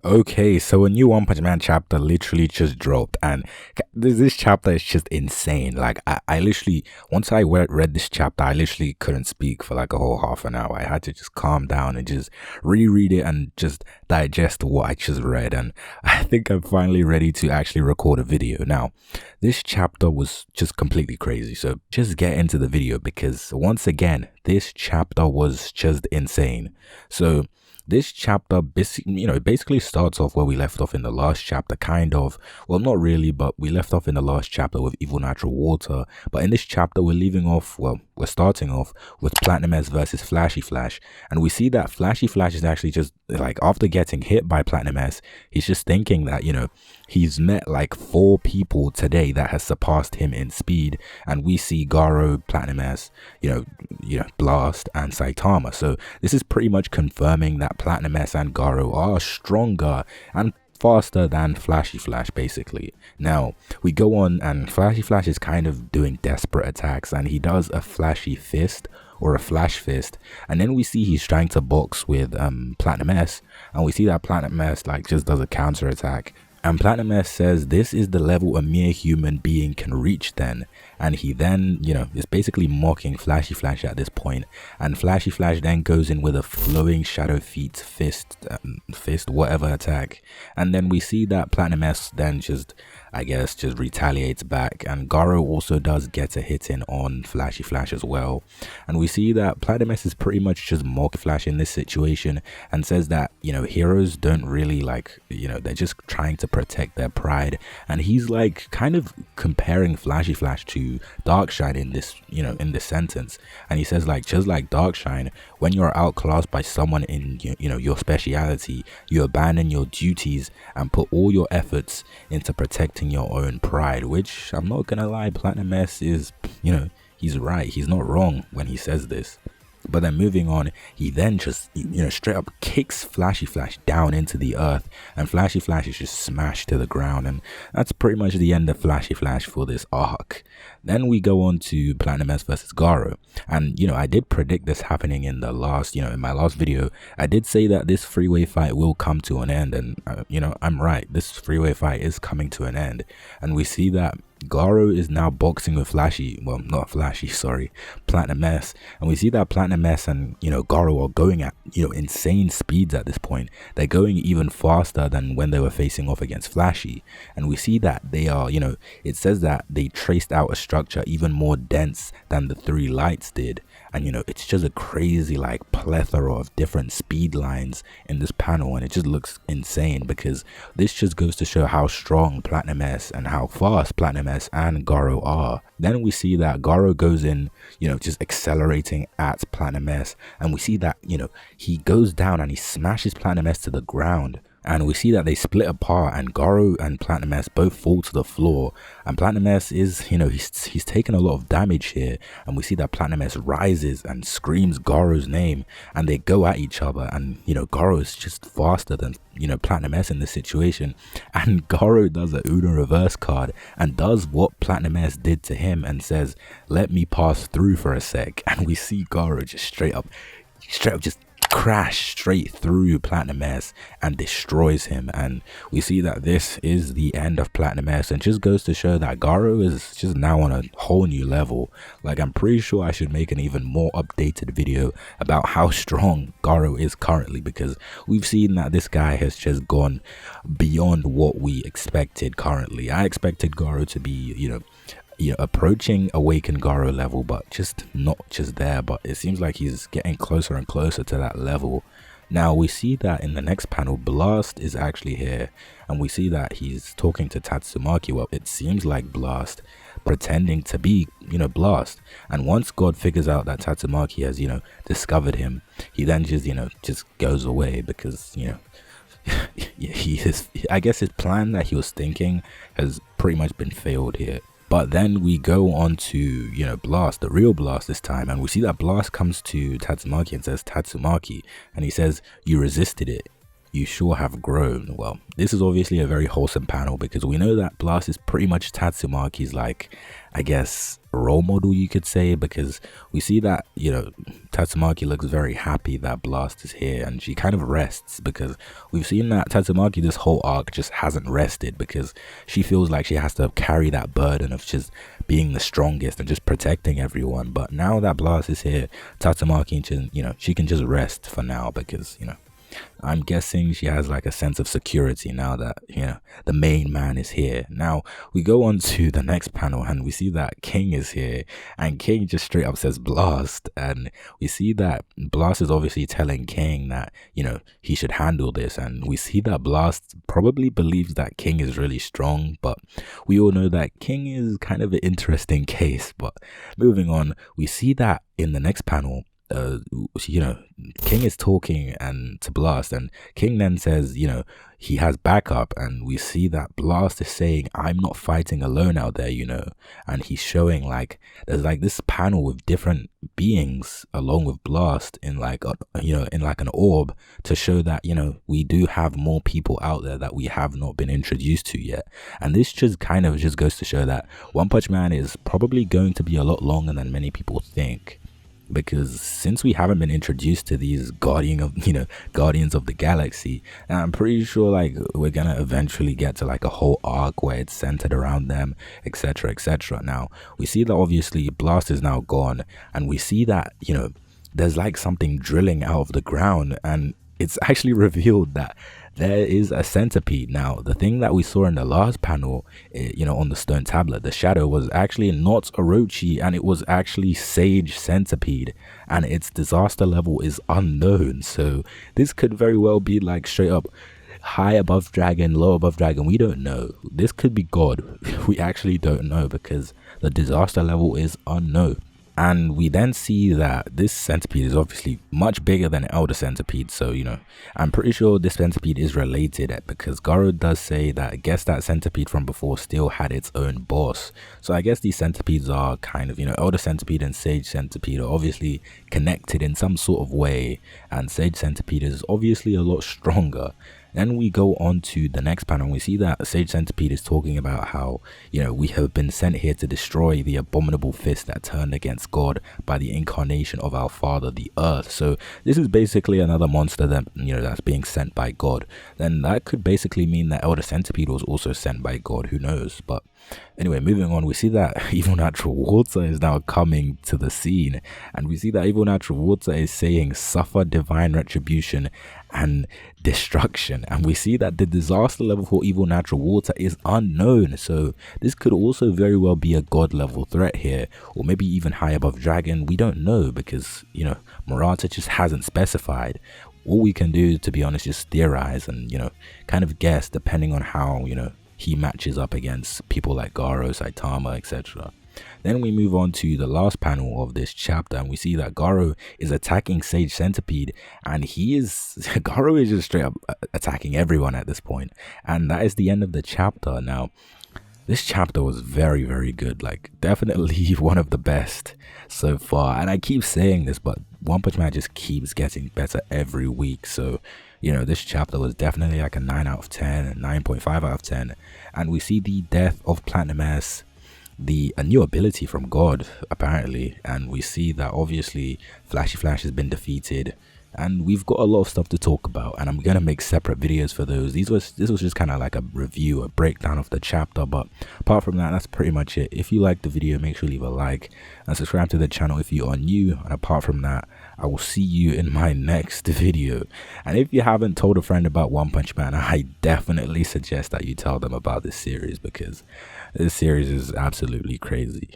Okay, so a new One Punch Man chapter literally just dropped, and this chapter is just insane. Like, I literally, once I read this chapter, I literally couldn't speak for like a whole half an hour. I had to just calm down and just reread it and just digest what I just read. And I think I'm finally ready to actually record a video. Now, this chapter was just completely crazy. So just get into the video because once again, this chapter was just insane. So this chapter basically starts off where we left off in the last chapter, kind of. Well, not really, but we left off in the last chapter with Evil Natural Water. But in this chapter, we're starting off with Platinum S versus Flashy Flash. And we see that Flashy Flash is actually just, like, after getting hit by Platinum S, he's just thinking that, he's met like 4 people today that has surpassed him in speed. And we see Garo, Platinum S, Blast, and Saitama. So this is pretty much confirming that Platinum S and Garo are stronger and faster than Flashy Flash, basically. Now we go on, and Flashy Flash is kind of doing desperate attacks, and he does a Flashy Fist or a Flash Fist, and then we see he's trying to box with Platinum S, and we see that Platinum S like just does a counter attack. And Platinum S says this is the level a mere human being can reach then. And he then, is basically mocking Flashy Flash at this point. And Flashy Flash then goes in with a flowing Shadow Feet fist whatever attack. And then we see that Platinum S then just retaliates back. And Garo also does get a hit in on Flashy Flash as well. And we see that Platinum S is pretty much just mocking Flash in this situation and says that, heroes don't really they're just trying to protect their pride. And he's like kind of comparing Flashy Flash to Darkshine in this sentence. And he says, like, just like Darkshine, when you're outclassed by someone in your speciality, you abandon your duties and put all your efforts into protecting your own pride. Which, I'm not gonna lie, Platinum S is, he's right, he's not wrong when he says this. But then moving on, he then just, straight up kicks Flashy Flash down into the earth, and Flashy Flash is just smashed to the ground, and that's pretty much the end of Flashy Flash for this arc. Then we go on to Platinum S versus Garo, and I did predict this happening in the last, in my last video. I did say that this freeway fight will come to an end, and I'm right, this freeway fight is coming to an end, and we see that Garo is now boxing with Platinum S, and we see that Platinum S and Garo are going at insane speeds at this point. They're going even faster than when they were facing off against Flashy, and we see that they are it says that they traced out a structure even more dense than the 3 lights did. And it's just a crazy like plethora of different speed lines in this panel, and it just looks insane because this just goes to show how strong Platinum S and how fast Platinum S and Garo are. Then we see that Garo goes in, just accelerating at Platinum S, and we see that he goes down and he smashes Platinum S to the ground. And we see that they split apart, and Garo and Platinum S both fall to the floor. And Platinum S is, he's taken a lot of damage here. And we see that Platinum S rises and screams Garo's name, and they go at each other. And, Garo is just faster than, Platinum S in this situation. And Garo does a Uno reverse card and does what Platinum S did to him and says, "Let me pass through for a sec." And we see Garo just straight up just crash straight through Platinum S and destroys him. And we see that this is the end of Platinum S, and just goes to show that Garo is just now on a whole new level. Like, I'm pretty sure I should make an even more updated video about how strong Garo is currently, because we've seen that this guy has just gone beyond what we expected currently. I expected Garo to be approaching Awakened Garo level, but just not just there. But it seems like he's getting closer and closer to that level. Now we see that in the next panel, Blast is actually here, and we see that he's talking to Tatsumaki. Well, it seems like Blast pretending to be Blast, and once God figures out that Tatsumaki has discovered him, he then just goes away because I guess his plan that he was thinking has pretty much been failed here. But then we go on to, Blast, the real Blast this time, and we see that Blast comes to Tatsumaki and says, "Tatsumaki," and he says, "You resisted it. You sure have grown. Well, this is obviously a very wholesome panel because we know that Blast is pretty much Tatsumaki's, like, I guess, role model, you could say, because we see that, you know, Tatsumaki looks very happy that Blast is here, and she kind of rests because we've seen that Tatsumaki this whole arc just hasn't rested because she feels like she has to carry that burden of just being the strongest and just protecting everyone. But now that Blast is here, Tatsumaki, you know, she can just rest for now because, you know, I'm guessing she has like a sense of security now that, you know, the main man is here. Now we go on to the next panel and we see that King is here, and King just straight up says Blast, and we see that Blast is obviously telling King that, you know, he should handle this, and we see that Blast probably believes that King is really strong, but we all know that King is kind of an interesting case. But moving on, we see that in the next panel, you know, King is talking and to Blast, and King then says, you know, he has backup, and we see that Blast is saying, I'm not fighting alone out there, you know, and he's showing like there's like this panel with different beings along with Blast in like you know, in like an orb to show that, you know, we do have more people out there that we have not been introduced to yet. And this just kind of just goes to show that One Punch Man is probably going to be a lot longer than many people think, because since we haven't been introduced to these guardians of the galaxy, and I'm pretty sure like we're gonna eventually get to like a whole arc where it's centered around them, etc, etc. Now we see that obviously Blast is now gone, and we see that, you know, there's like something drilling out of the ground, and it's actually revealed that there is a centipede. Now the thing that we saw in the last panel, you know, on the stone tablet, the shadow was actually not Orochi, and it was actually Sage Centipede, and its disaster level is unknown. So this could very well be like straight up high above dragon, low above dragon. We don't know. This could be God. We actually don't know because the disaster level is unknown. And we then see that this centipede is obviously much bigger than Elder Centipede. So, you know, I'm pretty sure this centipede is related because Garo does say that I guess that centipede from before still had its own boss. So I guess these centipedes are kind of, you know, Elder Centipede and Sage Centipede are obviously connected in some sort of way. And Sage Centipede is obviously a lot stronger. Then we go on to the next panel and we see that Sage Centipede is talking about how, you know, we have been sent here to destroy the abominable fist that turned against God by the incarnation of our father, the earth. So this is basically another monster that, you know, that's being sent by God. Then that could basically mean that Elder Centipede was also sent by God, who knows. But anyway, moving on, we see that Evil Natural Water is now coming to the scene, and we see that Evil Natural Water is saying suffer divine retribution and destruction, and we see that the disaster level for Evil Natural Water is unknown. So this could also very well be a god level threat here, or maybe even high above dragon. We don't know because, you know, Murata just hasn't specified. All we can do, to be honest, is theorize and, you know, kind of guess depending on how, you know, he matches up against people like Garo, Saitama, etc. Then we move on to the last panel of this chapter, and we see that Garo is attacking Sage Centipede, and Garo is just straight up attacking everyone at this point, and that is the end of the chapter. Now, this chapter was very, very good, like definitely one of the best so far, and I keep saying this, but One Punch Man just keeps getting better every week. So, you know, this chapter was definitely like a 9 out of 10 and 9.5 out of 10, and we see the death of Platinum S, a new ability from God apparently, and we see that obviously Flashy Flash has been defeated, and we've got a lot of stuff to talk about, and I'm gonna make separate videos for those. This was just kind of like a review, a breakdown of the chapter, but apart from that, that's pretty much it. If you liked the video, make sure you leave a like and subscribe to the channel if you are new, and apart from that, I will see you in my next video. And if you haven't told a friend about One Punch Man, I definitely suggest that you tell them about this series because this series is absolutely crazy.